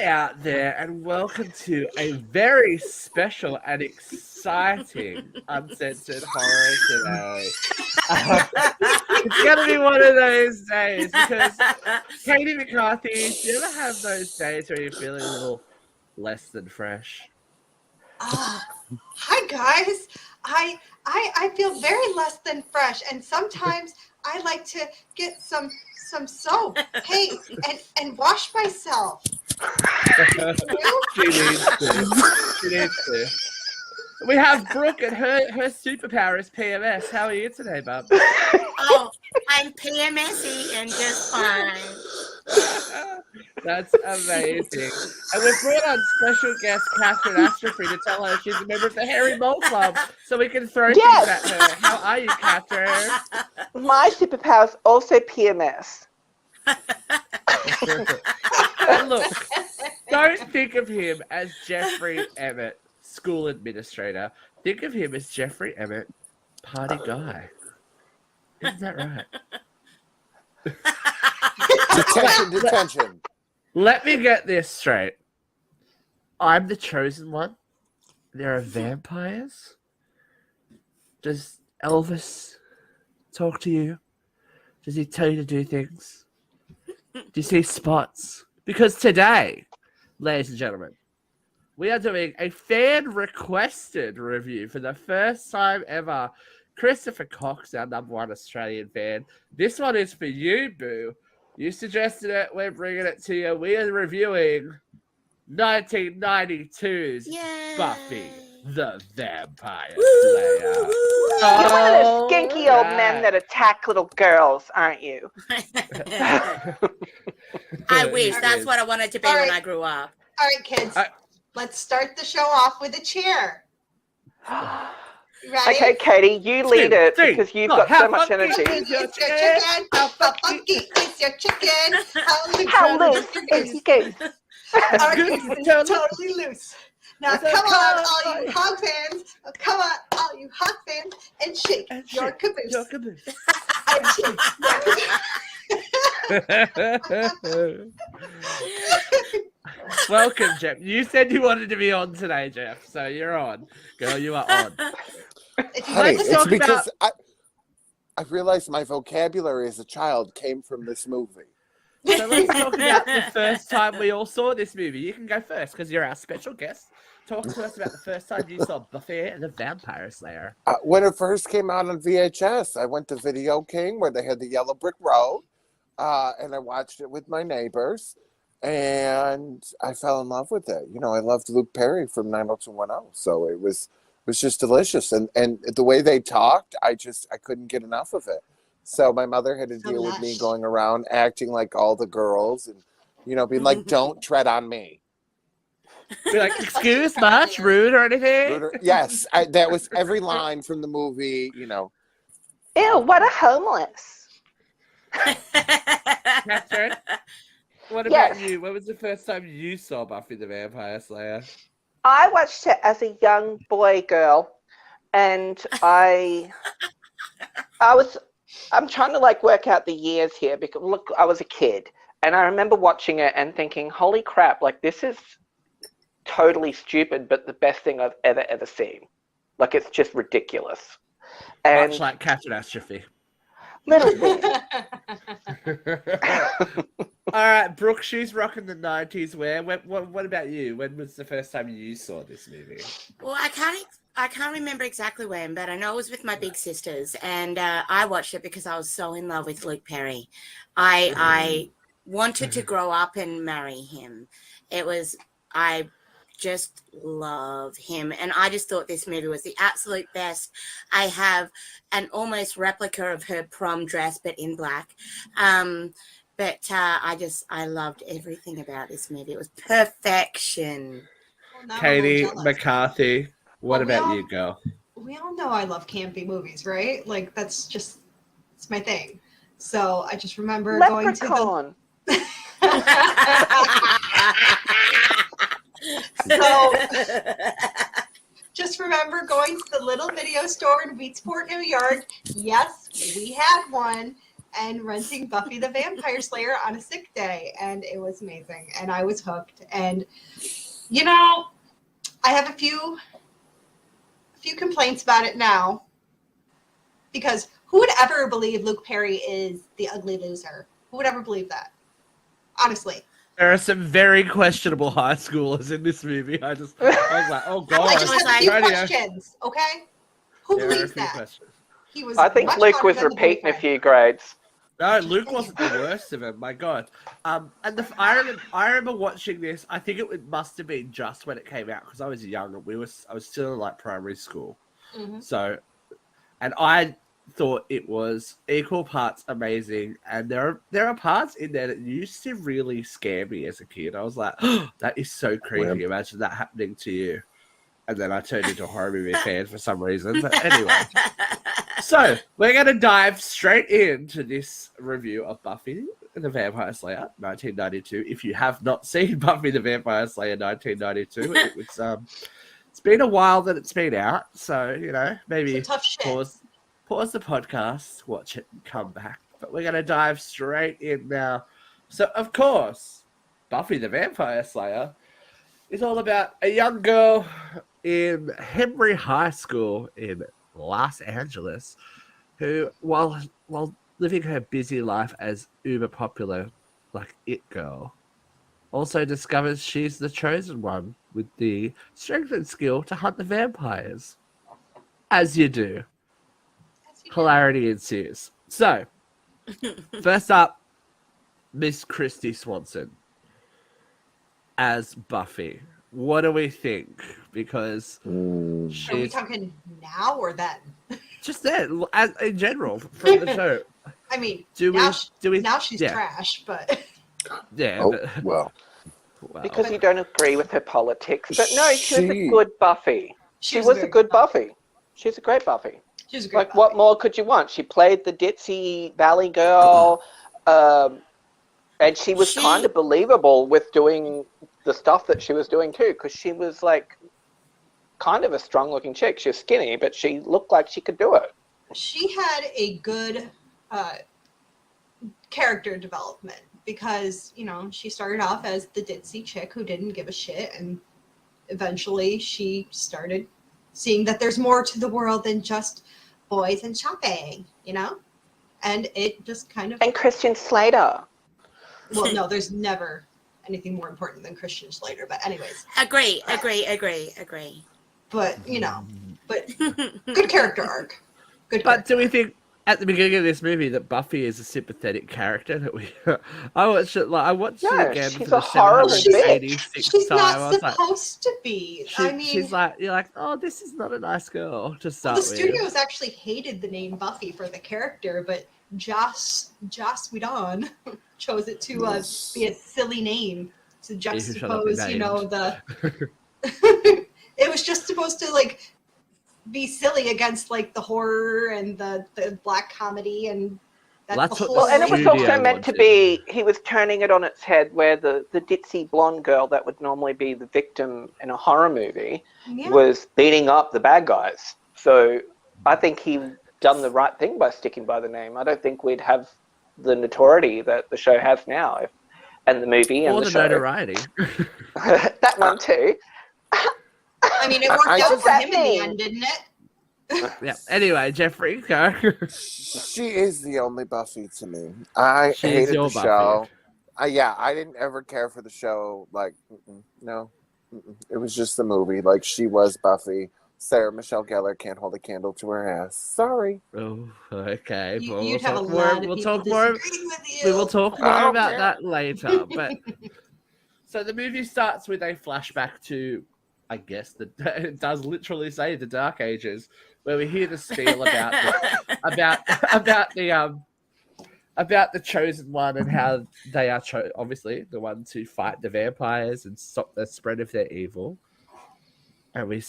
Hi out there, and welcome to a very special and exciting Uncensored Horror today. It's going to be one of those days because, Katy McCarthy, do you ever have those days where you're feeling a little less than fresh? Hi guys. I feel very less than fresh, and sometimes I like to get some soap, paint, and wash myself. She needs to. We have Brooke, and her superpower is PMS. How are you today, bub? Oh, I'm PMSy and just fine. That's amazing. And we've brought on special guest Catherine Astrophy to tell her she's a member of the Harry Mole Club, so we can throw things at her. How are you, Catherine? My superpower is also PMS. And look, don't think of him as Jeffrey Emmett, school administrator. Think of him as Jeffrey Emmett, party guy. Isn't that right? Detention. Let me get this straight. I'm the chosen one. There are vampires. Does Elvis talk to you? Does he tell you to do things? Do you see spots? Because today, ladies and gentlemen, we are doing a fan-requested review for the first time ever. Christopher Cox, our #1 Australian fan. This one is for you, Boo. You suggested it. We're bringing it to you. We are reviewing 1992's Yay. Buffy the Vampire Slayer. You're one of those skinky old men that attack little girls, aren't you? I wish. That's what I wanted to be when I grew up. All right, kids. Let's start the show off with a cheer. Ready? Okay, Katy, you lead it because you've got so much energy. Is your chicken? How funky is your chicken? How loose is your goose? Our goose is totally loose. Now come on, all you hog fans. Come on, all you hog fans, and shake your caboose. Your caboose. And shake. Welcome, Jeff. You said you wanted to be on today, Jeff, so you're on. Girl, you are on. Honey, it's because I realized my vocabulary as a child came from this movie. So let's talk about the first time we all saw this movie. You can go first because you're our special guest. Talk to us about the first time you saw Buffy the Vampire Slayer. When it first came out on VHS, I went to Video King where they had the yellow brick road, and I watched it with my neighbors, and I fell in love with it. You know, I loved Luke Perry from 90210, so it was just delicious. And the way they talked, I couldn't get enough of it. So my mother had to deal with me going around acting like all the girls and, you know, being like, don't tread on me. Be like, excuse much, rude or anything? Yes, that was every line from the movie, you know. Ew, what a homeless. Catherine, what about you? When was the first time you saw Buffy the Vampire Slayer? I watched it as a young boy girl, and I'm trying to like work out the years here because look, I was a kid, and I remember watching it and thinking, holy crap, like this is totally stupid, but the best thing I've ever seen. Like it's just ridiculous. And much like Catherine Astrophy. Little bit. All right, Brooke, she's rocking the 90s wear. What about you? When was the first time you saw this movie? Well, I can't remember exactly when, but I know it was with my big sisters, and I watched it because I was so in love with Luke Perry. I wanted to grow up and marry him. I just love him, and I just thought this movie was the absolute best. I have an almost replica of her prom dress, but in black. I loved everything about this movie. It was perfection. Well, Katy McCarthy, what about you, girl? We all know I love campy movies, right? Like it's my thing. So I just remember going to the So, just remember going to the little video store in Beatsport, New York. Yes, we had one. and renting Buffy the Vampire Slayer on a sick day, and it was amazing, and I was hooked. And you know, I have a few complaints about it now, because who would ever believe Luke Perry is the ugly loser? Who would ever believe that? Honestly. There are some very questionable high schoolers in this movie. I was like, oh god. I just have a few Radio. questions, okay? Who There are a believes few that? questions. He was I think much Luke hotter was than the repeating a boyfriend. few grades. No, Luke wasn't the worst of them. My God. I remember watching this. I think it must have been just when it came out because I was young and I was still in like primary school. Mm-hmm. So, and I thought it was equal parts amazing, and there are parts in there that used to really scare me as a kid. I was like, oh, that is so creepy. Imagine that happening to you. And then I turned into a horror movie fan for some reason. But anyway. So, we're going to dive straight into this review of Buffy the Vampire Slayer, 1992. If you have not seen Buffy the Vampire Slayer, 1992, it's been a while that it's been out. So, you know, maybe It's a tough shit. pause the podcast, watch it, and come back. But we're going to dive straight in now. So, of course, Buffy the Vampire Slayer is all about a young girl in Henry High School in Los Angeles who, while living her busy life as uber popular, like It Girl, also discovers she's the chosen one with the strength and skill to hunt the vampires. As you do. Hilarity ensues. So, first up, Miss Christy Swanson as Buffy. What do we think? Because Are we she's talking now or then? just then, as in general, from the show. I mean, Do we? now she's yeah. trash, but Yeah. Oh, but- well. well, Because you don't agree with her politics. But no, she was a good Buffy. She was a very good Buffy. She's a great Buffy. She was a great Like, Buffy. what more could you want? She played the ditzy Valley girl, and she was kind of believable with doing the stuff that she was doing too, because she was like kind of a strong-looking chick. She was skinny, but she looked like she could do it. She had a good character development because, you know, she started off as the ditzy chick who didn't give a shit, and eventually she started seeing that there's more to the world than just boys and shopping, you know? And it just kind of... And Christian Slater. Well, no, there's never anything more important than Christian Slater, but anyways. Agree. But, you know, but good character arc. Good But character do we think at the beginning of this movie that Buffy is a sympathetic character? That we, I watched it No, again she's for the a horrible 786th She's time. I not was like, supposed to be. I mean, she's like, you're like, oh, this is not a nice girl to start the with. studios actually hated the name Buffy for the character, but Joss Whedon chose it to be a silly name to juxtapose, you know, the. It was just supposed to like be silly against like the horror and the black comedy, and that's the whole. Well, and it was also Studio meant to wanted. be, he was turning it on its head, where the ditzy blonde girl that would normally be the victim in a horror movie Yeah. was beating up the bad guys. So I think he done the right thing by sticking by the name. I don't think we'd have the notoriety that the show has now, and the movie and Or the the show. notoriety. That one too. I mean, it worked I out just- for him in the end, didn't it? Yeah. Anyway, Jeffrey, go. She is the only Buffy to me. I She's hated your the Buffy. show. I didn't ever care for the show. Like, no. It was just the movie. Like, she was Buffy. Sarah Michelle Gellar can't hold a candle to her ass. Sorry. Oh, okay. Well, You'd have a lot of people disagreeing with you. We will talk more I don't about care. that later. But so the movie starts with a flashback to, I guess, it does literally say the Dark Ages, where we hear the spiel about the chosen one and how they are obviously the ones who fight the vampires and stop the spread of their evil. And we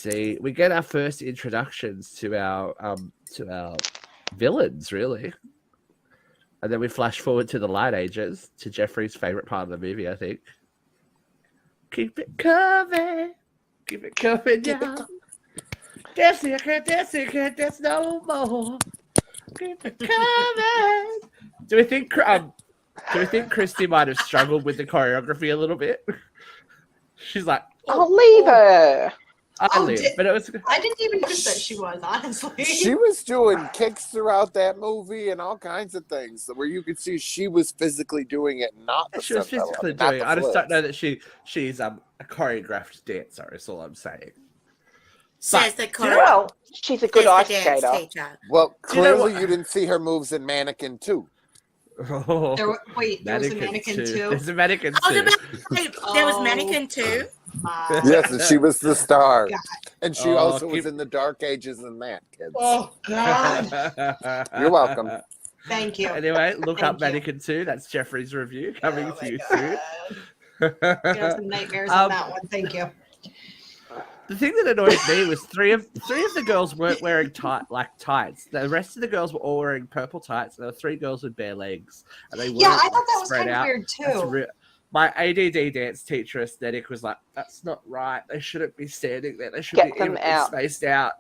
get our first introductions to our villains, really. And then we flash forward to the Light Ages, to Jeffrey's favorite part of the movie, I think. Keep it coming, y'all. Dancing, I can't dance no more. Keep it coming. Do we think Christy might have struggled with the choreography a little bit? She's like, I'll leave her. but it was. I didn't even notice that she was, honestly. She was doing kicks throughout that movie and all kinds of things where you could see she was physically doing it, not the She was stunt physically double, doing it. not I the just don't flips. know that she's a choreographed dancer. Is all I'm saying. Says the Well, she's a good ice dance skater. teacher. Well, Do you know clearly what- you didn't see her moves in Mannequin 2. Oh, There was a mannequin too. There's a mannequin Oh, too. there was Mannequin too. Yes, and she was the star. God. And she Oh, also was keep- in the Dark Ages in that, kids. Oh God! You're welcome. Thank you. Anyway, look Thank up you. Mannequin 2. That's Jeffrey's review coming Oh to my you God. soon. You have some nightmares on that one. Thank you. The thing that annoyed me was three of the girls weren't wearing tights. The rest of the girls were all wearing purple tights. There were 3 girls with bare legs, and they Yeah, weren't I thought that was spread kind of out. weird That's too. my ADD dance teacher aesthetic was like, that's not right. They shouldn't be standing there. They should Get be them evenly out. spaced out.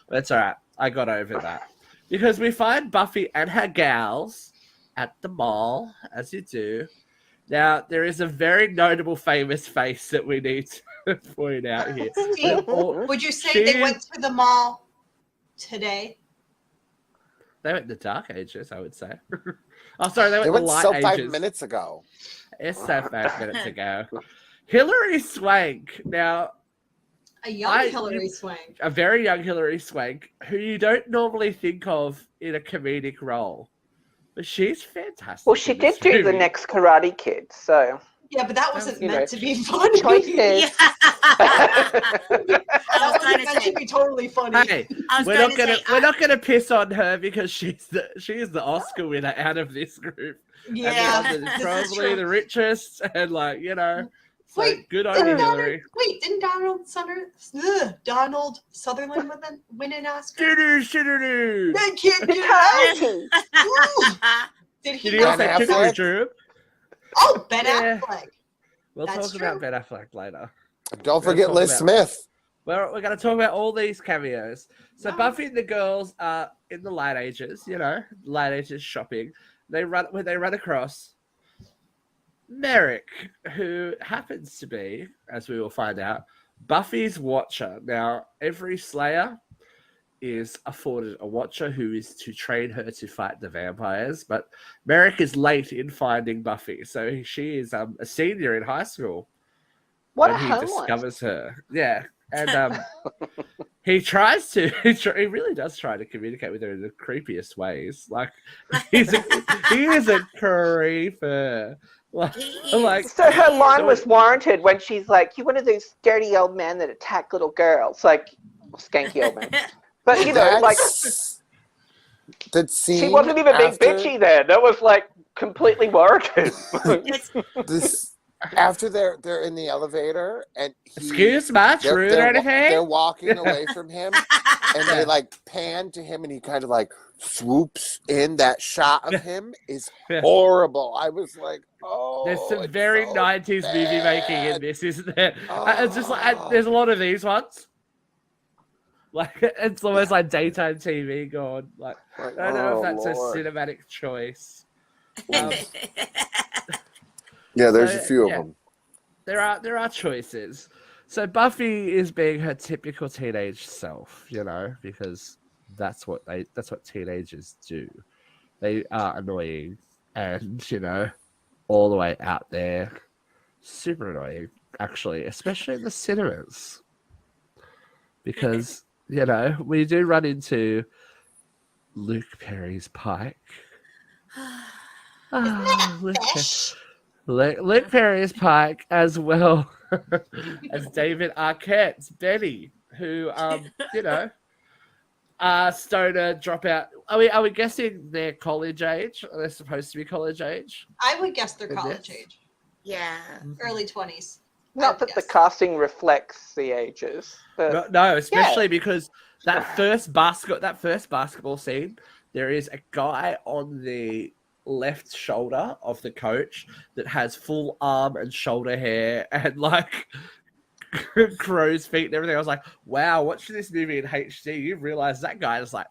That's all right. I got over that. Because we find Buffy and her gals at the mall, as you do. Now, there is a very notable famous face that we need to point out here. Steve, All- would you say She- they went to the mall today? They went in the dark ages, I would say. Oh, sorry, they They went went the light so ages. 5 minutes ago. It's so 5 minutes ago. Hilary Swank. Now, A young Hillary Swank. a very young Hilary Swank, who you don't normally think of in a comedic role. But she's fantastic. Well, she in this did do the movie. next Karate Kid, so Yeah, but that wasn't You meant know, to be funny. choices. Yeah. That I was wasn't going to meant say. to be totally funny. Hey, I was we're going not to gonna say. we're not gonna piss on her because she is the Oscar winner out of this group. Yeah, And the one that is this is probably true. the richest, and like so Wait, good on Didn't you, Donald, Hillary. wait, didn't Donald Sutherland win an Oscar? Doo-doo-shoo-doo-doo. I can't get it Karate. out. Ooh. Did he Did he not? also Ben kick the Affleck? droop? Oh, Ben Yeah. Affleck. We'll That's talk about true. Ben Affleck later. Don't We're forget talking Liz about- Smith. We're going to talk about all these cameos. So Wow. Buffy and the girls are in the light ages, light ages shopping. When they run across Merrick, who happens to be, as we will find out, Buffy's watcher. Now, every Slayer is afforded a watcher who is to train her to fight the vampires, but Merrick is late in finding Buffy, so she is a senior in high school What a when he homeland. discovers her. Yeah, and he tries to. He really does try to communicate with her in the creepiest ways. Like he is a creeper. Like, He is. like So her line So was it- warranted when she's like, "You one of those dirty old men that attack little girls, like skanky old men." But like That scene. she wasn't even being after bitchy then. That was like completely warranted. It's- This after they're in the elevator and excuse much, they're, rude or they're, anything. they're walking away from him and they like pan to him and he kind of like swoops in. That shot of him is Yeah. horrible. I was like, oh, There's some it's very so 90s movie making in bad. this, isn't there? It's just like Oh. there's a lot of these ones. Like it's almost like daytime TV going. Like Like, I don't know oh, if that's Lord. a cinematic choice. Yeah, there's So, a few yeah. of them. There are choices. So Buffy is being her typical teenage self, because that's what teenagers do. They are annoying and, all the way out there. Super annoying, actually, especially in the cinemas. Because, we do run into Luke Perry's Pike. Luke Perry's Pike, as well as David Arquette's Benny, who, stoner dropout. Are we guessing they're college age? Are they supposed to be college age? I would guess they're In college this? age, yeah. early 20s. Not that the casting reflects the ages, but No, especially because that first basketball scene, there is a guy on the left shoulder of the coach that has full arm and shoulder hair and like crow's feet and everything. I was like, wow, watching this movie in HD, you realize that guy is like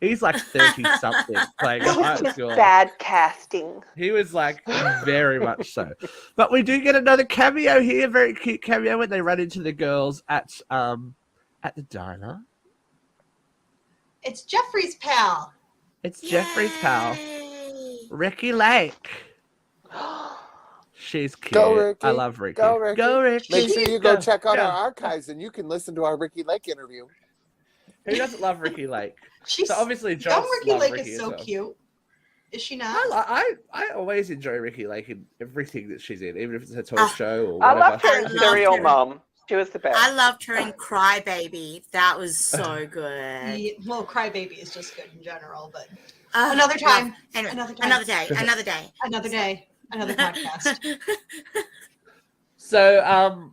he's like 30 something playing a high Just school. bad casting. He was like very much so. But we do get another cameo here, very cute cameo when they run into the girls at the diner. It's Jeffrey's pal. It's Jeffrey's pal, Ricky Lake. She's cute. Go, Ricky. I love Ricky. Go, Ricky. Go, Ricky. Make sure you go check out Yeah. our archives and you can listen to our Ricky Lake interview. Who doesn't love Ricky Lake? She's So obviously, Joss young Ricky loves Lake Ricky is as so well. cute. Is she not? I always enjoy Ricky Lake in everything that she's in, even if it's a talk show or I whatever. loved her in I loved Serial her. Mom. She was the best. I loved her in Cry Baby. That was so good. Yeah, well, Crybaby is just good in general, but Uh, Another time. Anyway, Another time. Another day. Another day. another day, another podcast. So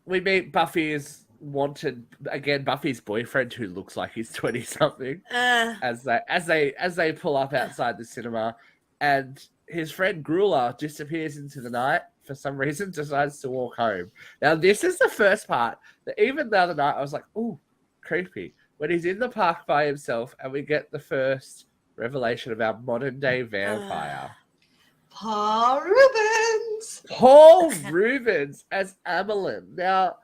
we meet Buffy's wanted again. Buffy's boyfriend, who looks like he's 20 something, as they pull up outside the cinema, and his friend Gruler disappears into the night for some reason. Decides to walk home. Now this is the first part that even the other night I was like, "Ooh, creepy." When he's in the park by himself, and we get the first revelation of our modern day vampire. Paul Rubens. Paul Rubens as Amelin. Now,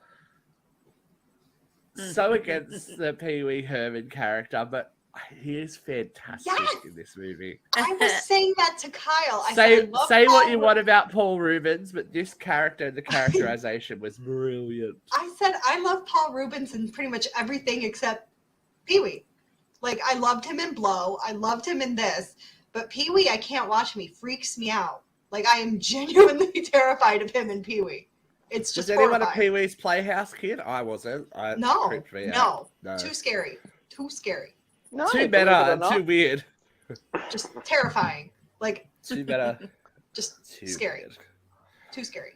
so against the Pee Wee Herman character, but he is fantastic Yes! in this movie. I was saying that to Kyle. I Say said, I love say Paul what you want Rubens. about Paul Rubens, but this character, the characterization was brilliant. I said I love Paul Rubens in pretty much everything except Pee Wee. Like I loved him in Blow. I loved him in this. But Pee Wee, I can't watch him. He freaks me out. Like I am genuinely terrified of him in Pee Wee. It's just Was anyone a horrifying. Pee Wee's Playhouse kid? I wasn't. No, Creeped me no, out. No. too scary. Too scary. No, Too believe it meta or and not. too weird. Just terrifying. Like Too meta. just Too scary. weird. Too scary.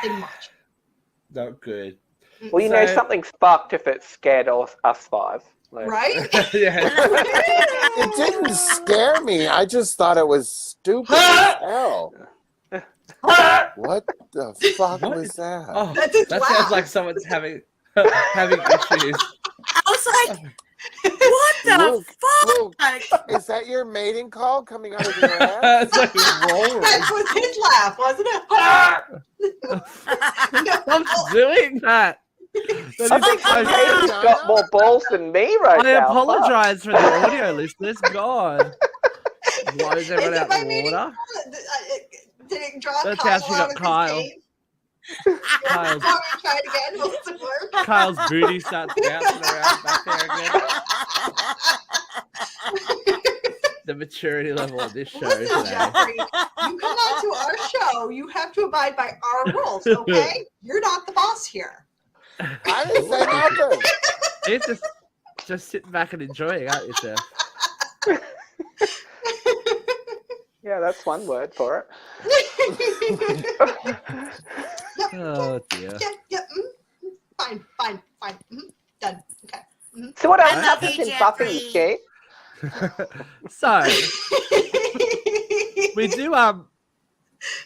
Didn't watch. Not good. Well, you know So- something's fucked if it scared us five. Like, Right? Yeah. It didn't scare me. I just thought it was stupid as hell. What the fuck What? was that? Oh, That's his that laugh. sounds like someone's having issues. I was like, what the Luke, fuck? Luke, is that your mating call coming out of your ass? It's like roaring. That was his laugh, wasn't it? Stop doing that. That I is think so- Katie's got more balls than me right I now. apologize for the audio listeners. God. Blows everyone Is it out my the meeting? water. Did it draw That's Kyle how she got out of his Kyle. cave? Kyle's, Before we try it again, will it work? Kyle's booty starts bouncing around back there again. The maturity level of this show Listen, today. Jeffrey, you come on to our show, you have to abide by our rules, okay? You're not the boss here. I didn't say nothing. It's just sitting back and enjoying, aren't you, Seth? Yeah, that's one word for it. Oh dear. Yeah, fine. Done. Okay. So what else I love happens you, in Buffy, Jeffrey. Kate? So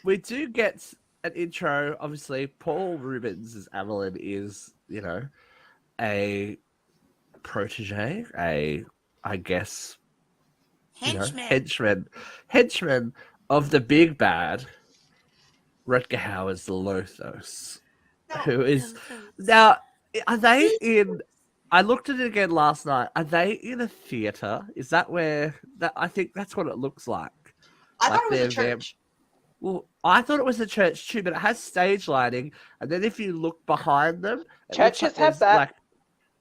we do get an intro. Obviously, Paul Rubens as Amelin is, a protege, I guess, henchman of the big bad, Rutger Hauer's Lothos, who is now. Are they in? I looked at it again last night. Are they in a theater? Is that where? I think that's what it looks like. I thought it was a they're church. Well, I thought it was a church too, but it has stage lighting, and then if you look behind them, it looks Churches like have there's, that. Like,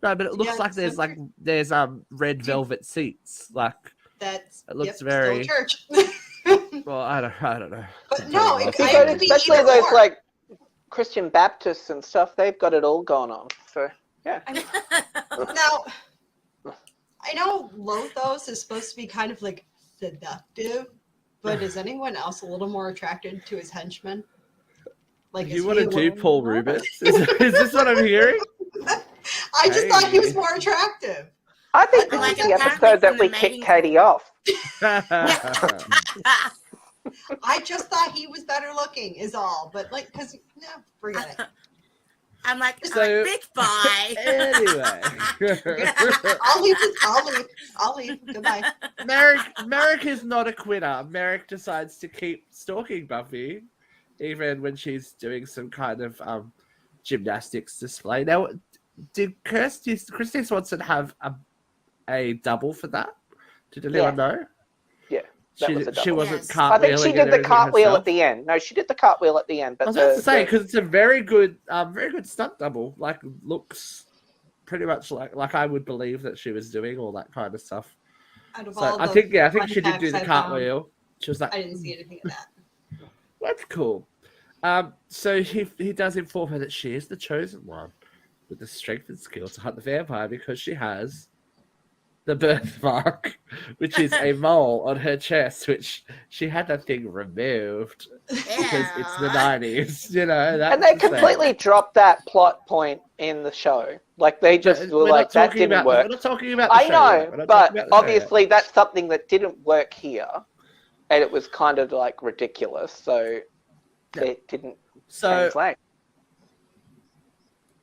no, but it looks Yeah, like there's some there's red velvet seats. Like, That's it looks still very- a church. well, I don't know. But no, it Because I could be Especially either those or. like Christian Baptists and stuff, they've got it all going on. So yeah. Now, I know Lothos is supposed to be kind of like seductive, but is anyone else a little more attracted to his henchmen? Like, You is want he to a do little Paul more? Rubens? Is this what I'm hearing? I just thought he was Hey. more attractive. I think this Like is the apparently episode that from we the kicked mating Katy pool. off. I just thought he was better looking, is all. But like, because forget it. I'm like, So- bitch, bye. Anyway, I'll leave. Goodbye. Merrick is not a quitter. Merrick decides to keep stalking Buffy, even when she's doing some kind of gymnastics display. Now, did Christy Swanson have a double for that? Did anyone know? Yeah, that was a double. She wasn't Yes. cartwheeling. I think she did the everything cartwheel herself. at the end. No, she did the cartwheel at the end. But I was about to say, because it's a very good stunt double. Like, looks pretty much like I would believe that she was doing all that kind of stuff. Out of So all I the think fun she did do facts the I cartwheel. She was like, found, I didn't see anything of that. that's cool. So he does inform her that she is the chosen one with the strength and skill to hunt the vampire because she has the birthmark, which is a mole on her chest, which she had that thing removed because it's the 90s, you know. That's and they the thing. completely dropped that plot point in the show. Like they just were We're like, not that talking didn't about, work. We're not talking about the I show know, yet. We're not but talking about the show yet. obviously that's something that didn't work here, and it was kind of like ridiculous. So it didn't So translate.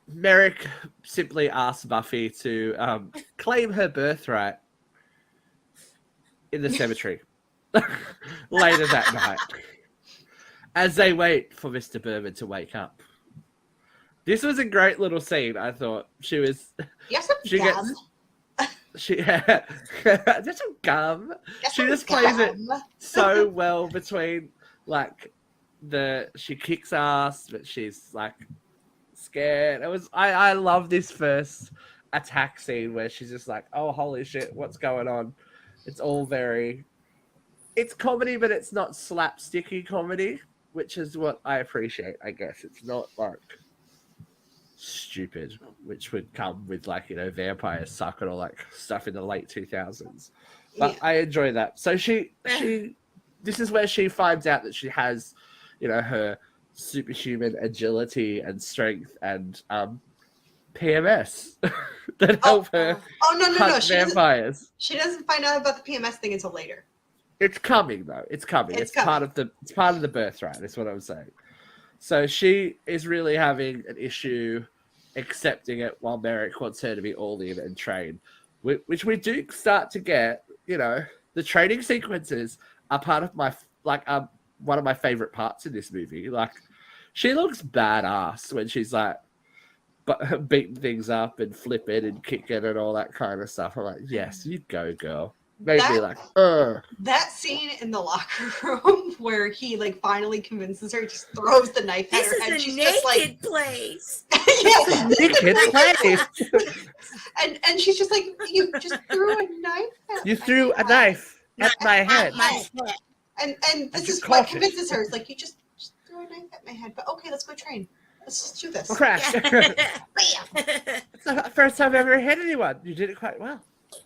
Merrick simply asked Buffy to claim her birthright in the cemetery later that night as they wait for Mr. Berman to wake up. This was a great little scene, I thought. She was... You have some She gum. Just some gum. Get She some just plays it gum. so well between, like, she kicks ass, but she's, like, scared. I love this first attack scene where she's just like, oh, holy shit, what's going on? It's all it's comedy, but it's not slapsticky comedy, which is what I appreciate, I guess. It's not like stupid, which would come with, like, you know, vampires suck and all that stuff in the late 2000s. But Yeah. I enjoy that. So this is where she finds out that she has, you know, her superhuman agility and strength and PMS that help her Oh no! hunt She doesn't, vampires. she doesn't find out about the PMS thing until later. It's coming though. It's coming. It's Part of the birthright. That's what I'm saying. So she is really having an issue accepting it, while Merrick wants her to be all in and train, which we do start to get. You know, the training sequences are part of my one of my favorite parts in this movie. Like, she looks badass when she's like beating things up and flipping and kicking and all that kind of stuff. I'm like, yes, you go, girl. Made me like, That scene in the locker room where he like finally convinces her, just throws the knife at This her head. is a She's naked just like, place. yeah. naked place. And she's just like, you just threw a knife at You my threw a head." knife at my head. My head. And this just is what cautious. convinces her. It's like, you just threw a knife at my head. But okay, let's go train. Let's just do this. Crash. Bam. It's the first time I've ever hit anyone. You did it quite well.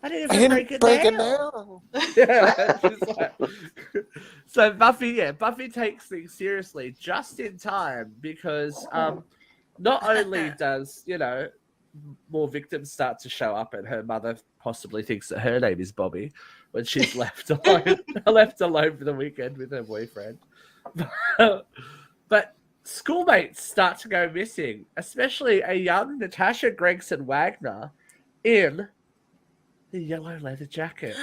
I didn't I even didn't break it break down. it down. Yeah, just like- so Buffy takes things seriously just in time because not only does, you know, more victims start to show up and her mother possibly thinks that her name is Bobby when she's left alone for the weekend with her boyfriend, but schoolmates start to go missing, especially a young Natasha Gregson Wagner in the yellow leather jacket.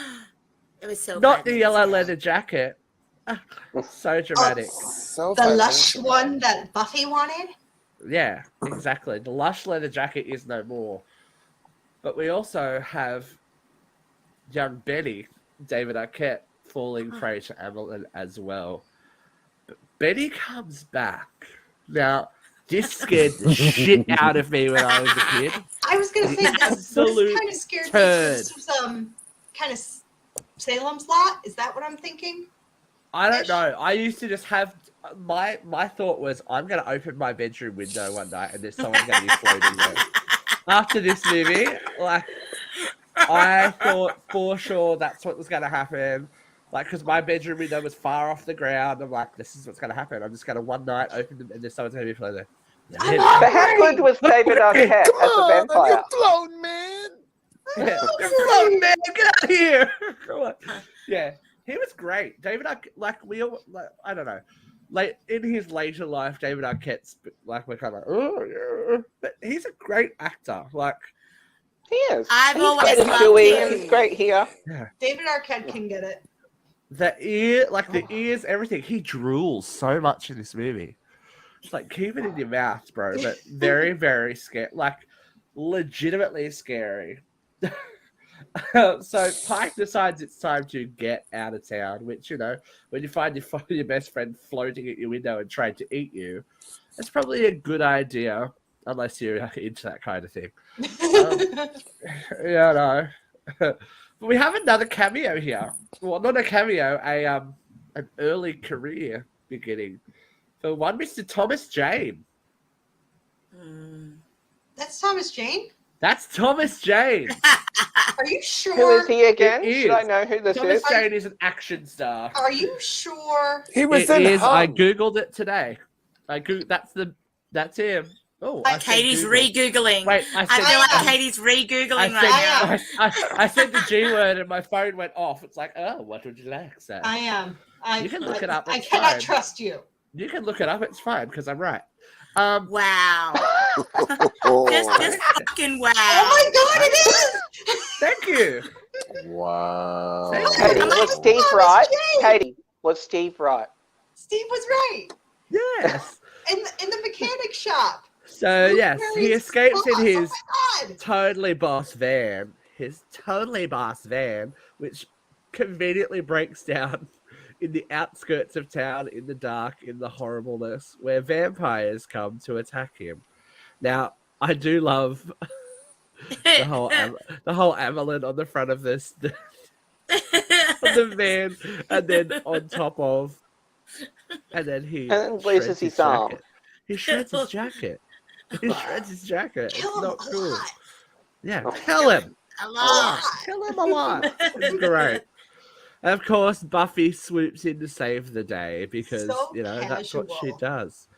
It was so Not bad the in yellow this leather jacket. So dramatic. So The funny. lush one that Buffy wanted. Yeah, exactly. The lush leather jacket is no more. But we also have young Betty, David Arquette, falling prey to Amelin as well. But Betty comes back. Now, this scared the shit out of me when I was a kid. I was gonna say this Absolute kind of scared me. turd. This was kind of Salem's Lot. Is that what I'm thinking? I don't know. I used to just have my thought was I'm gonna open my bedroom window one night and there's someone gonna be floating there. After this movie, like I thought for sure that's what was gonna happen. Like, because my bedroom window was far off the ground. I'm like, this is what's gonna happen. I'm just gonna one night open them and there's someone's gonna be floating there. But how good was David Arquette Come as a on, vampire? you're floating, man. Yeah. You're floating, man. Get out of here. Come on. Yeah. He was great. David, I don't know. like in his later life, David Arquette's like we're kind of like, oh, yeah. But he's a great actor. Like He is. I've He's always great in loved Huey. him. He's great here. David Arquette can get it. the ears, everything. He drools so much in this movie. It's like keep it in your mouth, bro. But very, very scary. Like legitimately scary. So Pike decides it's time to get out of town, which, when you find your best friend floating at your window and trying to eat you, it's probably a good idea, unless you're into that kind of thing. No. But we have another cameo here. Well, not a cameo, an early career beginning. For one, Mr. Thomas Jane. That's Thomas Jane? That's Thomas Jane. Are you sure? Who is he again? It Should I is. know who this Thomas is? Jane is an action star. Are you sure? He was It in is. I Hung. googled it today. That's him. Oh, I said Katie's Google. re-googling. Wait, I feel like Katie's re-googling right now. I said the G word and my phone went off. It's like, oh, what would you like, sir? I am. You can look it up, I it's cannot fine. trust you. You can look it up. It's fine because I'm right. Wow. Just fucking wow. Oh my god, it is! Thank you. Wow. Katie, was Steve right? Katie, was Steve right? Steve was right. Yes. In the mechanic shop. So yes, he Blueberry's escapes in boss. his Oh my god. totally boss van. His totally boss van, which conveniently breaks down in the outskirts of town, in the dark, in the horribleness, where vampires come to attack him. Now, I do love the whole Amelin on the front of this, on the van, and then on top of, and then he And shreds loses his arm. jacket. He shreds his jacket. He shreds his jacket. Kill It's him not cool. alive. Yeah, Oh. kill him. A lot. Kill him a lot. It's great. And of course, Buffy swoops in to save the day because, So that's what she casual. does. Is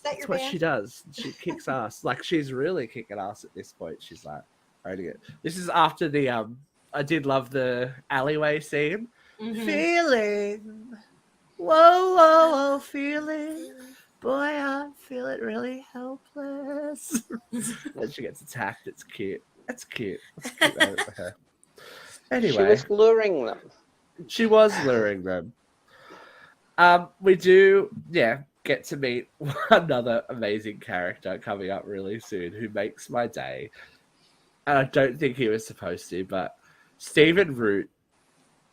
that That's your what band? she does. She kicks ass. Like, she's really kicking ass at this point. She's like, owning it. This is after the, I did love the alleyway scene. Mhm. Feeling. Whoa, whoa, whoa, feeling. Boy, I'm feeling really helpless. And she gets attacked. It's cute. It's cute. It's cute moment for her. Anyway. She was luring them. She was luring them. We do, get to meet another amazing character coming up really soon who makes my day. And I don't think he was supposed to, but Stephen Root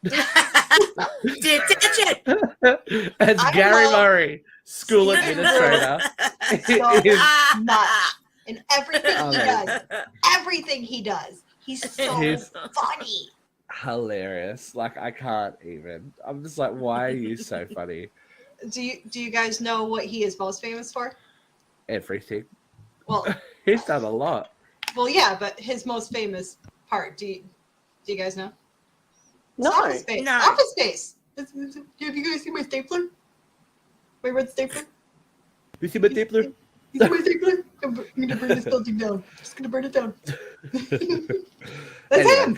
as I Gary love Murray, school Stephen administrator. So is much. And everything he Amazing. does. Everything he does. He's so He's- funny. hilarious. Like, I can't even. I'm just like, why are you so funny? Do you guys know what he is most famous for? Everything. Well, He's done a lot. yeah, but his most famous part. Do you guys know? It's No. Office Space. No. Office Space. Have you guys seen my stapler? My red stapler? You see my stapler? You see my stapler? I'm gonna burn this building down. Just gonna burn it down. That's Anyway, him.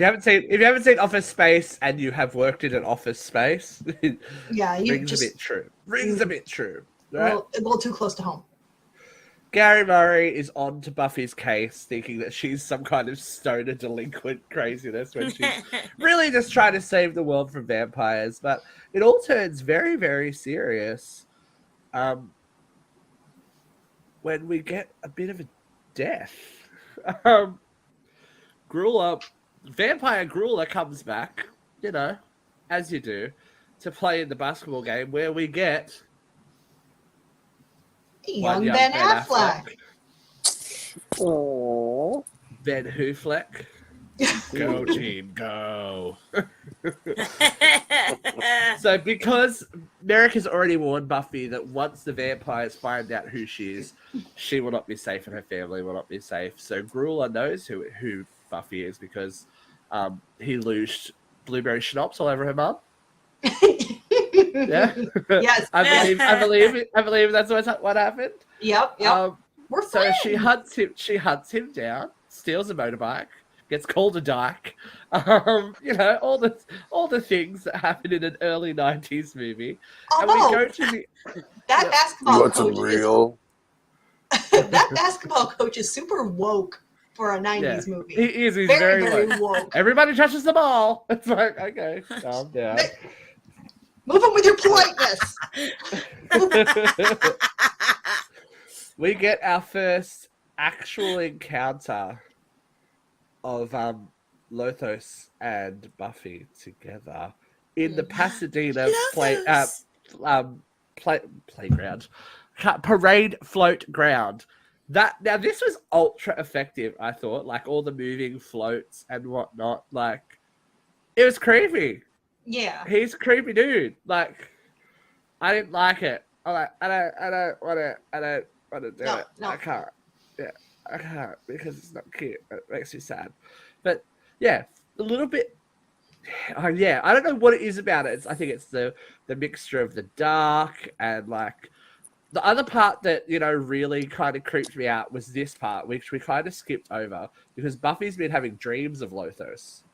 if you haven't seen Office Space and you have worked in an office space, it Yeah, you rings just a bit true. Rings a bit true. a Right? little too close to home. Gary Murray is on to Buffy's case, thinking that she's some kind of stoner delinquent craziness when she's really just trying to save the world from vampires. But it all turns very, very serious when we get a bit of a death. Vampire Grueler comes back, as you do, to play in the basketball game where we get Young Ben Affleck. Aww. Ben Hoofleck. Go team, go. So because Merrick has already warned Buffy that once the vampires find out who she is, she will not be safe and her family will not be safe. So Grueler knows who Buffy is because he loosed blueberry schnapps all over her mum. Yeah. Yes. I believe that's what happened. Yep. We're So friends. she hunts him down, steals a motorbike, gets called a dyke. All the things that happen in an early 90s movie. And we Although, go to the That You basketball want some coach real? that basketball coach is super woke for a 90s movie. He is. He's very, very, very woke. Everybody touches the ball. It's like, okay, calm down. Move on with your politeness. We get our first actual encounter of Lothos and Buffy together in the Pasadena playground, parade float ground. Now this was ultra effective. I thought, like all the moving floats and whatnot. Like it was creepy. Yeah, He's a creepy dude. Like I didn't like it. I don't want to do it. No. I can't. Yeah, I can't because it's not cute. It makes me sad. But yeah, a little bit. Yeah, I don't know what it is about it. I think it's the mixture of the dark and like the other part that really kind of creeped me out was this part, which we kind of skipped over because Buffy's been having dreams of Lothos.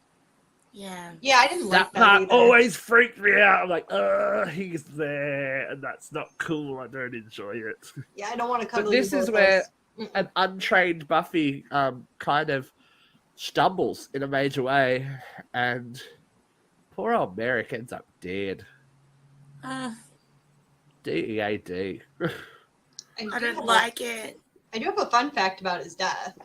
Yeah, I didn't like That that part either. always freaked me out. I'm like, he's there, and that's not cool. I don't enjoy it. Yeah, I don't want to cuddle But this you is both where those. an untrained Buffy kind of stumbles in a major way, and poor old Merrick ends up dead. D-E-A-D. I don't like it. I do have a fun fact about his death.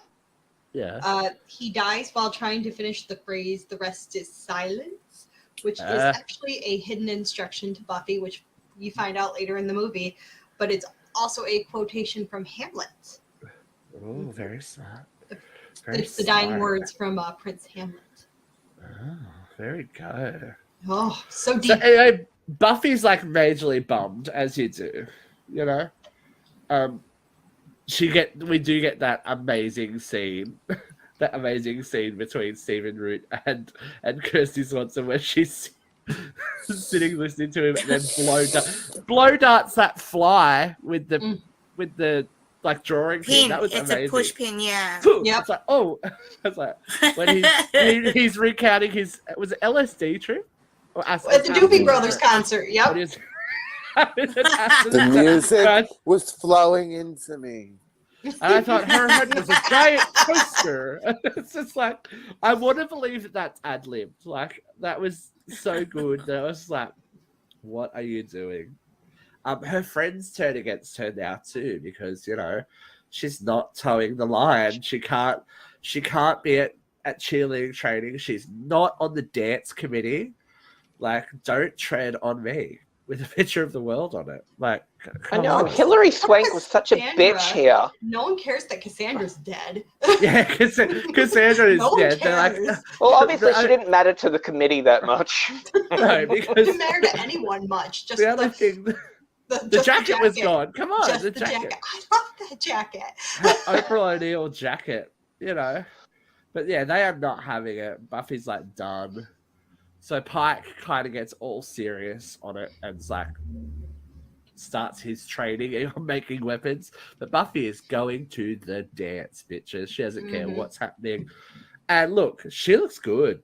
Yeah. He dies while trying to finish the phrase, "The rest is silence," which is actually a hidden instruction to Buffy, which you find out later in the movie, but it's also a quotation from Hamlet. Oh, very smart. It's the dying words from Prince Hamlet. Oh, very good. Oh, so deep. So anyway, Buffy's like majorly bummed, as you do, we do get that amazing scene between Stephen Root and Kirsty Swanson where she's sitting listening to him and then blow darts that fly with the like drawing Pin. That was it's amazing. A push pin, yeah. Yep. It's like, oh, it's like when he's recounting his was it LSD trip or At the Doobie Brothers concert, yep. The music was flowing into me. And I thought her head was a giant coaster. It's just like, I want to believe that that's ad-libbed. Like, that was so good. That I was like, what are you doing? Her friends turn against her now too because, she's not towing the line. She can't be at cheerleading training. She's not on the dance committee. Like, don't tread on me. With a picture of the world on it. Like, I know. on. Hilary Swank was such a bitch here. No one cares that Cassandra's dead. Yeah, Cassandra is dead. They're like, well, obviously she didn't matter to the committee that much. No, because didn't matter to anyone much. Just the other thing, the jacket was gone. Come on, just the jacket. I love that jacket. Oprah O'Neil jacket, But yeah, they are not having it. Buffy's like done. So Pike kind of gets all serious on it and starts his training on making weapons. But Buffy is going to the dance, bitches. She doesn't care what's happening. And look, she looks good.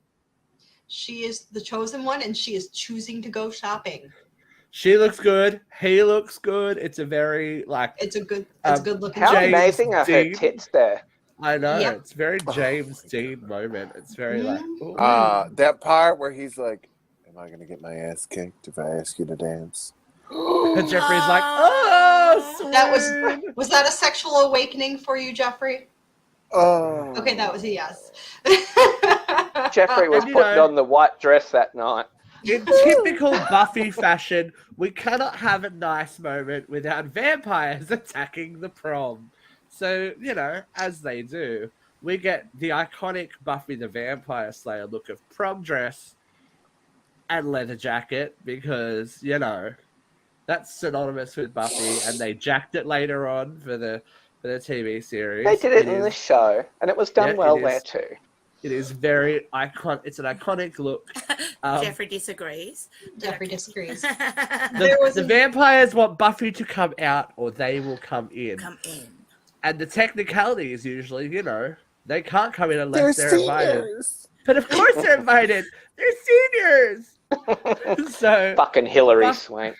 She is the chosen one, and she is choosing to go shopping. She looks good. He looks good. It's a very it's a good looking. How James amazing are her Dean. tits there? I know. Yep. It's very James Dean moment. It's very like... Ooh. That part where he's like, am I going to get my ass kicked if I ask you to dance? And Jeffrey's like, oh, sweet. That was that a sexual awakening for you, Jeffrey? Oh. Okay, that was a yes. Jeffrey was putting on the white dress that night. In typical Buffy fashion, we cannot have a nice moment without vampires attacking the prom. So, as they do, we get the iconic Buffy the Vampire Slayer look of prom dress and leather jacket because, that's synonymous with Buffy, and they jacked it later on for the TV series. They did it in the show, and it was done well there too. It is very iconic. It's an iconic look. Jeffrey disagrees. Jeffrey disagrees. The vampires want Buffy to come out, or they will come in. And the technicality is usually, they can't come in unless they're invited. But of course they're invited. They're seniors. So fucking Hilary Swank.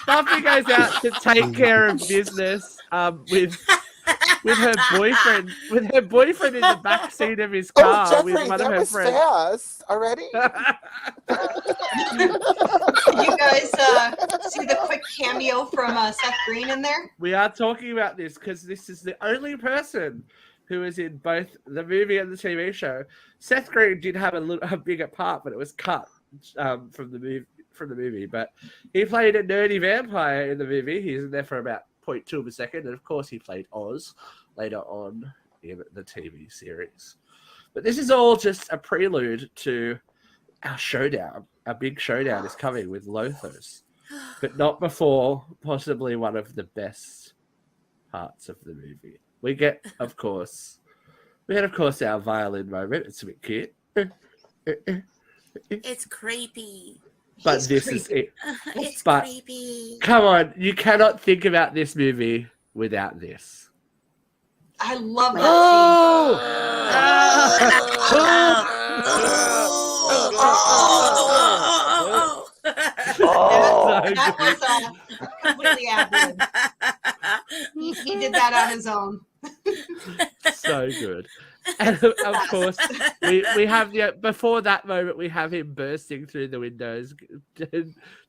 Buffy goes out to take care of business with her boyfriend in the back seat of his car Jeffrey, with one of her friends. Fast already. You guys see the quick cameo from Seth Green in there? We are talking about this because this is the only person who is in both the movie and the TV show. Seth Green did have a bigger part, but it was cut from the movie. But he played a nerdy vampire in the movie. He's in there for about 0.2 of a second, and of course he played Oz later on in the TV series. But this is all just a prelude to our showdown. Our big showdown is coming with Lothos, but not before possibly one of the best parts of the movie. We get, of course, our violin moment. It's a bit cute. It's creepy. But this is it. It's But creepy. come on, you cannot think about this movie without this. I love that That was completely ad-lib. He did that on his own. So good. And of course, we have before that moment, we have him bursting through the windows,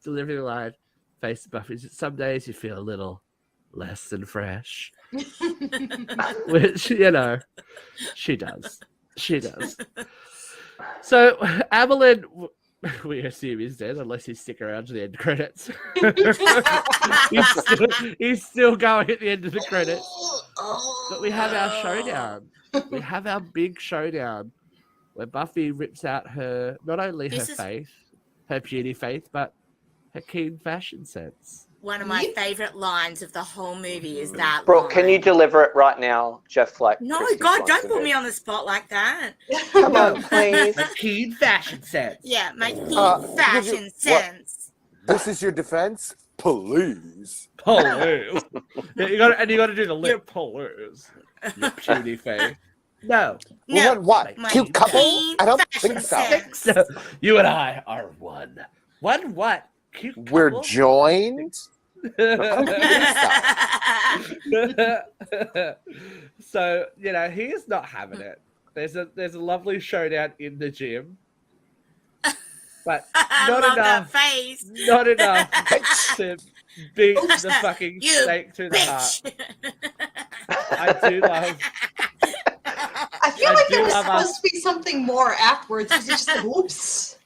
delivering the line, "Face Buffy. Some days you feel a little less than fresh," which she does. So Amelin, we assume he's dead unless he's sticking around to the end credits. he's still going at the end of the credits. But we have our showdown. We have our big showdown where Buffy rips out her, not only her beauty faith, but her keen fashion sense. One of my favorite lines of the whole movie is that Brooke, line. can you deliver it right now, just like No, Christy God, don't Swanson put did? me on the spot like that. Come on, please. A keen fashion sense. Yeah, my keen fashion sense. This is your defense? Please. Police. You got to do the lip police. Your beauty faith. No. No, What? my Cute couple? keen I don't fashion think so. sense. You and I are one. One what? Cute couple? We're joined. So he is not having it. There's a lovely showdown in the gym, but not love enough. That face. Not enough to beat the fucking You snake through the heart. bitch. I do love. I feel I like do there was love supposed to be something more afterwards. It's just like, oops.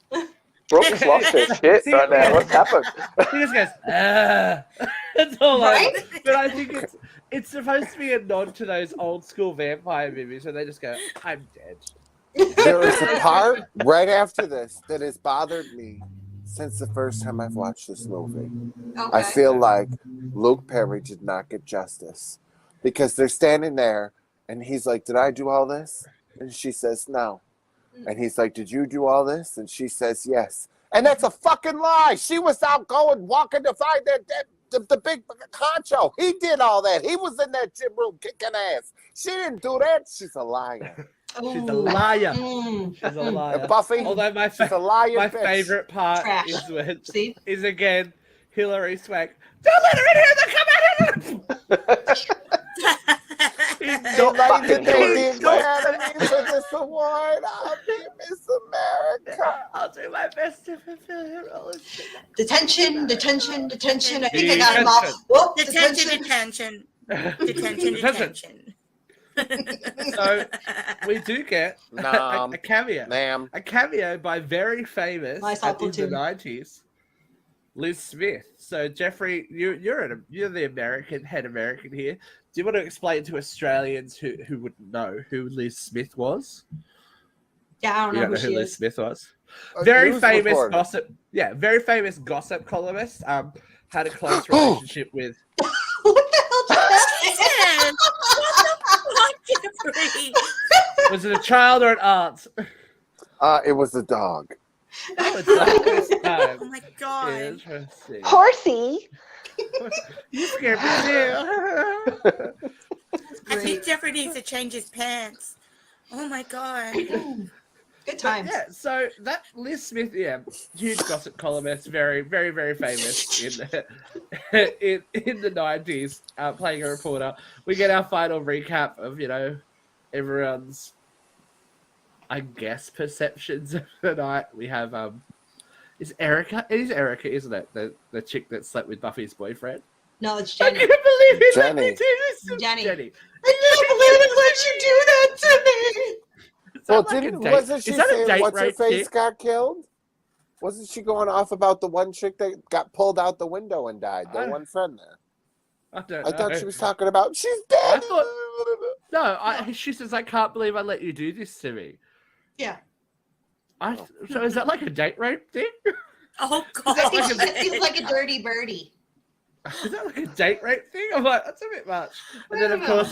Brooke's lost her shit See, right now. What's happened? He just goes, That's all Right? But I think it's supposed to be a nod to those old school vampire movies where they just go, "I'm dead." There is a part right after this that has bothered me since the first time I've watched this movie. Okay. I feel like Luke Perry did not get justice because they're standing there and he's like, "Did I do all this?" And she says, "No." And he's like, "Did you do all this?" And she says, "Yes." And that's a fucking lie. She was out walking to find the big honcho. He did all that. He was in that gym room kicking ass. She didn't do that. She's a liar. She's a liar. Mm. She's a liar. And Buffy, Although my she's a liar. my bitch. favorite part Trash. is again Hillary Swank. Don't let her in here. They're coming in. He's Don't not like the fucking doing Canadian it. Academy for this award. I'll be Miss America. I'll do my best to fulfill her role. Detention. I think Detention. I got them all. Whoop, Detention. So we do get Nom. a cameo. Ma'am. A cameo by very famous I saw in the Platoon. 90s, Liz Smith. So Jeffrey, you're the head American here. Do you want to explain to Australians who wouldn't know who Liz Smith was? Yeah, I don't You know don't know who who she Liz is. Smith was? A Very news famous reporter. gossip. Yeah, very famous gossip columnist. Had a close relationship with. What the hell did that? What the fuck, Jeffrey? Was it a child or an aunt? It was a dog. Oh, it's not this time. Oh my god. Interesting. Horsey. You scared me too. I think Jeffrey needs to change his pants. Oh my god. Good times. Yeah, so that Liz Smith, huge gossip columnist, very, very, very famous in the 90s, playing a reporter. We get our final recap of, everyone's, I guess, perceptions of the night. We have, is Erica? It is Erica, isn't it? The chick that slept with Buffy's boyfriend? No, it's I Jenny. can't believe it. Jenny. Let me do this. Jenny. I can't believe it let you do that to me. Well, wasn't she saying what's her face got killed? Wasn't she going off about the one chick that got pulled out the window and died? The one friend there. I don't know. I thought she was talking about she's dead. She says, I can't believe I let you do this to me. Yeah. So is that like a date rape thing? Oh, God. I think she feels like a dirty birdie. Is that like a date rape thing? I'm like, that's a bit much. And then, of course,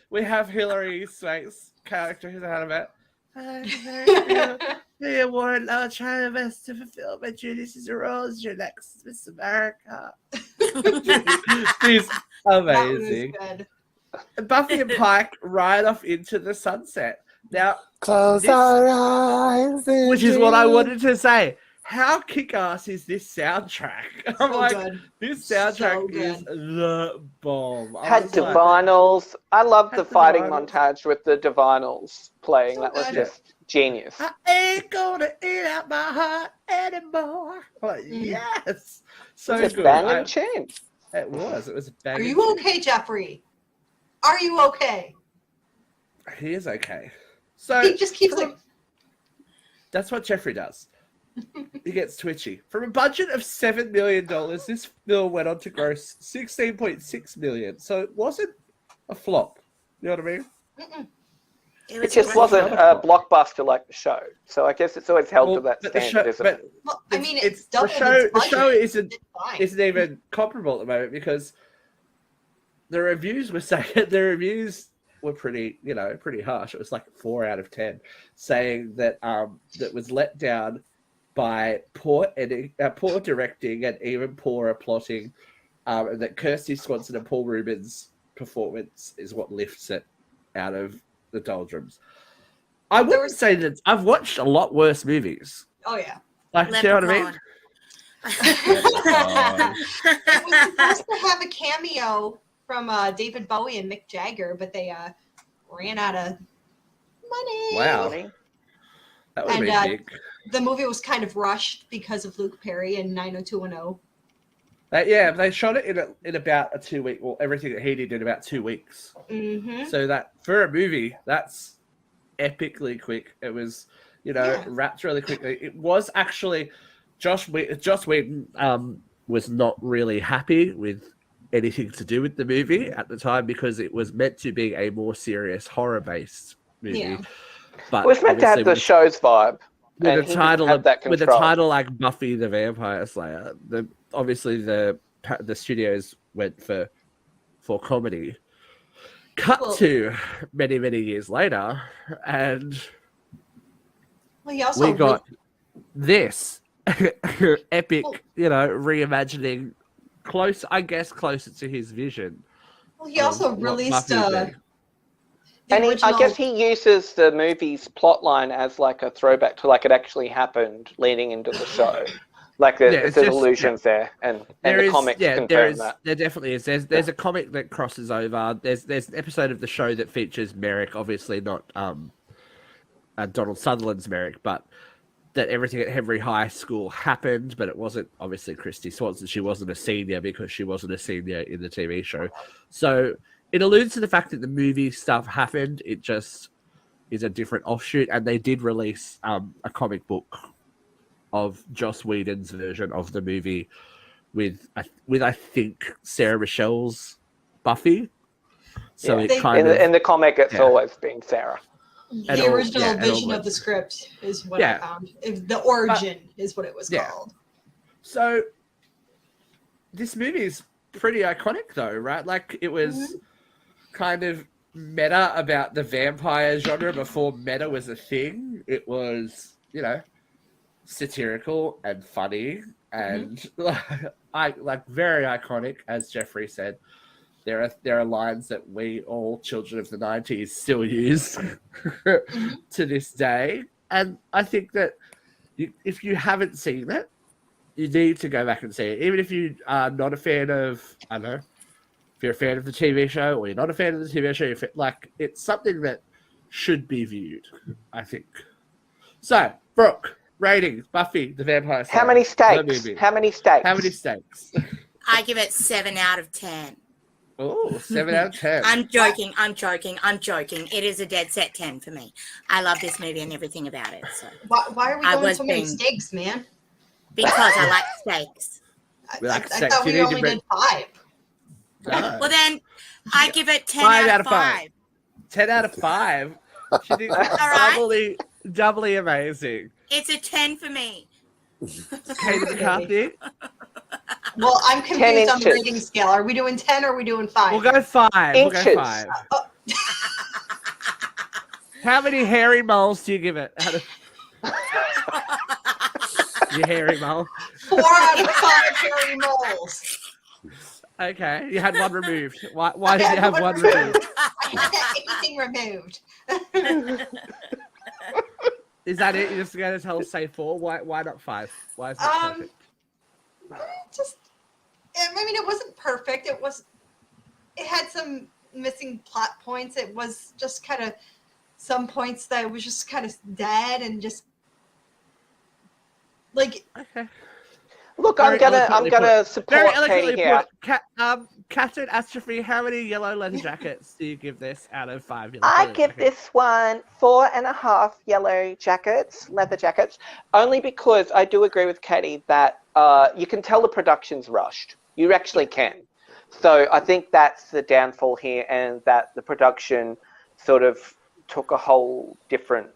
we have Hilary Swank's character who's out of it. Hey, Warren, I'll try my best to fulfill my duties as a role as your next Miss America. She's amazing. Buffy and Pike ride off into the sunset. Now, close our eyes, which is what I wanted to say. How kick-ass is this soundtrack? I'm good. This soundtrack is the bomb. Had Divinals. I love the fighting montage with the Divinals playing. So that was just genius. I ain't gonna eat out my heart anymore. Like, yes. So it was good. A banging tune. It was a banging Are you okay, Jeffrey? Are you okay? He is okay. So he just keeps like... That's what Jeffrey does. He gets twitchy. From a budget of $7 million, this film went on to gross $16.6 million. So it wasn't a flop. You know what I mean? It just wasn't a blockbuster like the show. So I guess it's always held to that standard, isn't it? Well, I mean, it's the show isn't even comparable at the moment because the reviews were saying were pretty harsh. It was like 4 out of 10, saying that that was let down by poor directing and even poorer plotting, and that Kirsty Swanson and Paul Rubin's performance is what lifts it out of the doldrums. I wouldn't say that I've watched a lot worse movies. Oh yeah, like, you know what I mean? It was supposed to have a cameo from David Bowie and Mick Jagger, but they ran out of money. Wow. That would be big. The movie was kind of rushed because of Luke Perry and 90210. They shot it in about a 2 week. Well, everything that he did in about 2 weeks. Mm-hmm. So that for a movie, that's epically quick. It was, wrapped really quickly. It was actually Joss Whedon was not really happy with anything to do with the movie at the time because it was meant to be a more serious horror-based movie. Yeah. But it was meant to have the show's vibe. With a title like Buffy the Vampire Slayer, obviously the studios went for comedy. Cut to many, many years later, and we got this epic, reimagining, closer to his vision. Well, he also released and I guess he uses the movie's plotline as like a throwback to like it actually happened leading into the show. Like there's allusions there, and the comics confirm that. There definitely is. There's a comic that crosses over. There's an episode of the show that features Merrick, obviously not Donald Sutherland's Merrick, but that everything at Henry High School happened, but it wasn't obviously Christy Swanson. She wasn't a senior because she wasn't a senior in the TV show. So it alludes to the fact that the movie stuff happened. It just is a different offshoot, and they did release a comic book of Joss Whedon's version of the movie with I think Sarah Michelle's Buffy. So it in the comic, it's always been Sarah. The original vision of the script is what I found. The origin is what it was called. So this movie is pretty iconic, though, right? Like it was kind of meta about the vampire genre before meta was a thing. It was, satirical and funny and very iconic, as Jeffrey said. There are lines that we all children of the 90s still use to this day. And I think that if you haven't seen it, you need to go back and see it. Even if you are not a fan of, I don't know, if you're a fan of the TV show or you're not a fan of the TV show, it's something that should be viewed, I think. So, Brooke, ratings, Buffy, the Vampire Slayer. How many stakes? How many stakes? How many stakes? I give it 7 out of 10. Oh, 7 out of 10. I'm joking. It is a dead set 10 for me. I love this movie and everything about it. So Why are we going so many stakes, man? Because I like steaks. I thought we only did 5. No. Well, then I give it 10 out of 5. 10 out of 5? She did doubly amazing. It's a 10 for me. Katy McCarthy? Well, I'm confused on the rating scale. Are we doing 10 or are we doing 5? We'll go 5. Inches. We'll go 5. How many hairy moles do you give it? You hairy mole? 4 out of 5 hairy moles. Okay, you had one removed. Why did you have one removed? I didn't have anything removed. Is that it? You're just going to tell us, say 4? Why not 5? Why is it perfect? It wasn't perfect. It had some missing plot points. It was just kind of some points that was just kind of dead and just like. Okay. Look, I'm gonna support Katy here. Catherine Astrophy, how many yellow leather jackets do you give this out of 5? I give this one 4.5 yellow jackets, leather jackets, only because I do agree with Katy that you can tell the production's rushed. You actually can. So I think that's the downfall here, and that the production sort of took a whole different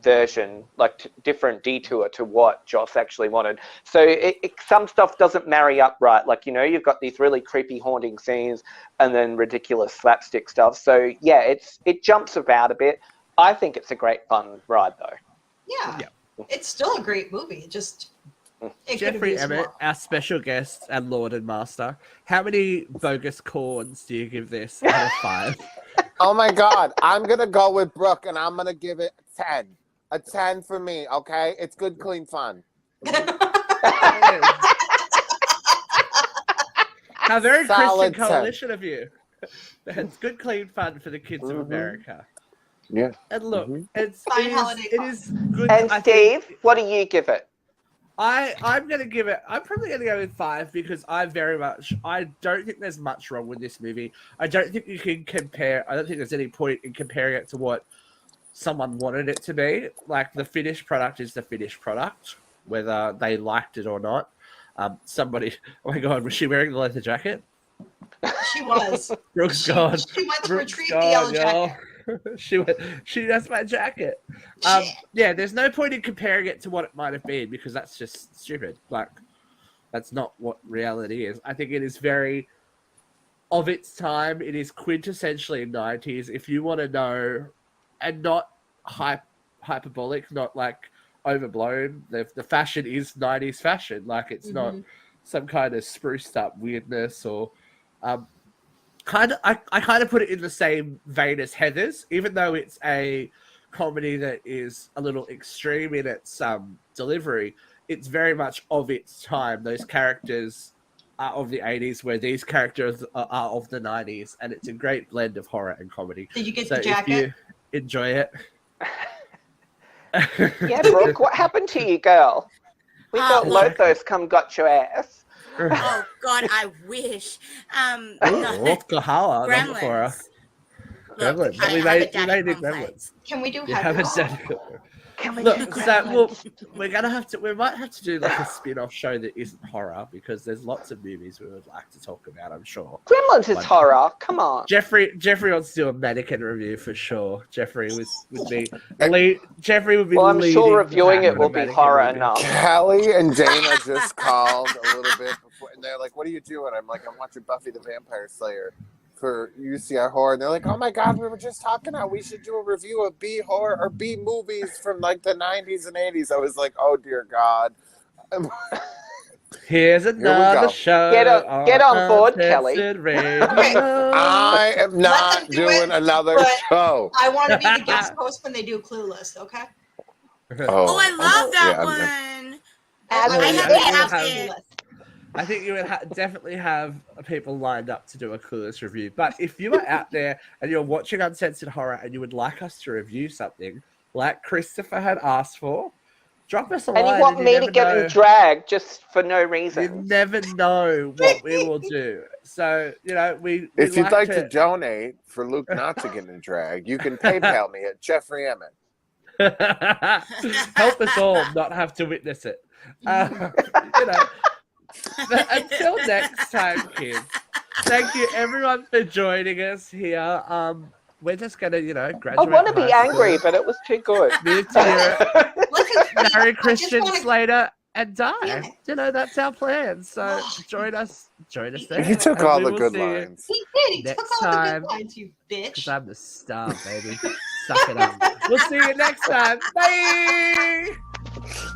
version, like different detour to what Joss actually wanted. So some stuff doesn't marry up right. Like, you've got these really creepy, haunting scenes and then ridiculous slapstick stuff. So yeah, it jumps about a bit. I think it's a great fun ride though. Yeah. It's still a great movie. Jeffrey Emmett, our special guest and Lord and Master, how many bogus corns do you give this out of 5? Oh my God, I'm gonna go with Brooke and I'm gonna give it 10. A 10 for me, okay? It's good, clean fun. How very Solid Christian coalition of you. It's good, clean fun for the kids of America. Yeah. And look, it is good. And Steve, what do you give it? I'm going to give it, I'm probably going to go with 5 because I don't think there's much wrong with this movie. I don't think you can compare, I don't think there's any point in comparing it to what someone wanted it to be. Like, the finished product is the finished product, whether they liked it or not. Somebody, oh my God, was she wearing the leather jacket? She was. Brooke's gone. She went to Brooke's retrieve gone, the yellow y'all. jacket. That's my jacket. Yeah, there's no point in comparing it to what it might have been because that's just stupid. Like, that's not what reality is. I think it is very of its time. It is quintessentially 90s. If you want to know, and not hyperbolic, not like overblown. The fashion is 90s fashion. Like, it's not some kind of spruced up weirdness or I kind of put it in the same vein as Heathers, even though it's a comedy that is a little extreme in its delivery. It's very much of its time. Those characters are of the 80s, where these characters are of the 90s, and it's a great blend of horror and comedy. Did you get the jacket? If you enjoy it. Yeah, Brooke, what happened to you, girl? We thought Lothos come got your ass. Oh God, I wish. Gremlins. Look, we made Gremlins. Can we do we might have to do like a spin-off show that isn't horror, because there's lots of movies we would like to talk about, I'm sure. Gremlins is horror, come on. Jeffrey wants to do a mannequin review for sure. Jeffrey would be well, I'm sure reviewing it will be horror enough. Callie and Dana just called a little bit before, and they're like, "What are you doing?" I'm like, "I'm watching Buffy the Vampire Slayer for UCR Horror." And they're like, "Oh my God, we were just talking how we should do a review of B horror or B movies from like the 90s and 80s." I was like, "Oh dear God." Here's another go. show. Get on board, Kelly. Uncensored Radio. I am not do doing it, another but- show. I want to be the guest host when they do Clueless, okay? Oh, I love that yeah, one. As I we have do. it out have- there. I think you would definitely have people lined up to do a Clueless review. But if you are out there and you're watching Uncensored Horror and you would like us to review something like Christopher had asked for, drop us a line. And you want me to get in drag just for no You reason. never know what we will do. So, we If you'd like to to donate for Luke not to get in drag, you can PayPal me at Jeffrey Emmett. help us all not have to witness it. But until next time, kids. Thank you everyone for joining us here. We're just gonna, graduate. I want to from be high school, angry, but it was too good. move to Europe, Listen, marry I just Christian wanna- Slater, and die. Yeah. That's our plan. So join us there. He took and all we the will good see you, lines. He did. He Next took all the time, good lines, you bitch. Because I'm the star, baby. Suck it up. We'll see you next time. Bye.